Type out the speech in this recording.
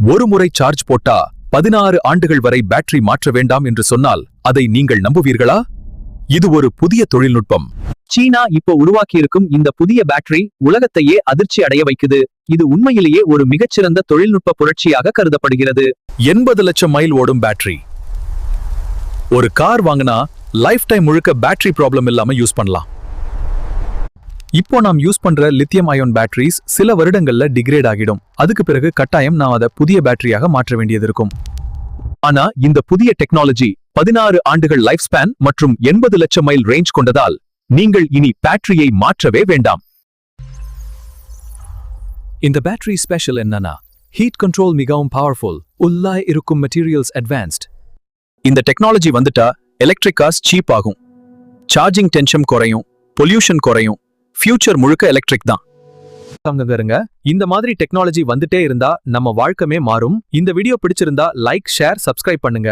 ஒரு முறை சார்ஜ் போட்டா 16 ஆண்டுகள் வரை பேட்டரி மாற்ற வேண்டாம் என்று சொன்னால் அதை நீங்கள் நம்புவீர்களா? இது ஒரு புதிய தொழில்நுட்பம். சீனா இப்போ உருவாக்கியிருக்கும் இந்த புதிய பேட்டரி உலகத்தையே அதிர்ச்சி அடைய வைக்குது. இது உண்மையிலேயே ஒரு மிகச்சிறந்த தொழில்நுட்ப புரட்சியாக கருதப்படுகிறது. 80 லட்சம் மைல் ஓடும் பேட்டரி. ஒரு கார் வாங்கினா லைஃப் டைம் முழுக்க பேட்டரி ப்ராப்ளம் இல்லாம யூஸ் பண்ணலாம். இப்போ நாம் யூஸ் பண்ற லித்தியம் அயோன் பேட்டரிஸ் சில வருடங்கள்ல டிகிரேட் ஆகிடும். அதுக்கு பிறகு கட்டாயம் நாம் அதை புதிய பேட்டரியாக மாற்ற வேண்டியது இருக்கும். ஆனா இந்த புதிய டெக்னாலஜி 16 ஆண்டுகள் லைஃப் ஸ்பேன் மற்றும் 80 லட்சம் மைல் ரேஞ்ச் கொண்டதால் நீங்கள் இனி பேட்டரியை மாற்றவே வேண்டாம். இந்த பேட்டரி ஸ்பெஷல் என்னன்னா, ஹீட் கண்ட்ரோல் மிகவும் பவர்ஃபுல், உள்ளே இருக்கும் மெட்டீரியல்ஸ் அட்வான்ஸ்ட். இந்த டெக்னாலஜி வந்துட்டா எலக்ட்ரிக் கார்ஸ் சீப் ஆகும், சார்ஜிங் டென்ஷன் குறையும், பொல்யூஷன் குறையும், ஃபியூச்சர் முழுக்க எலக்ட்ரிக் தான். இந்த மாதிரி டெக்னாலஜி வந்துட்டே இருந்தா நம்ம வாழ்க்கமே மாறும். இந்த வீடியோ பிடிச்சிருந்தா லைக், ஷேர், சப்ஸ்கிரைப் பண்ணுங்க.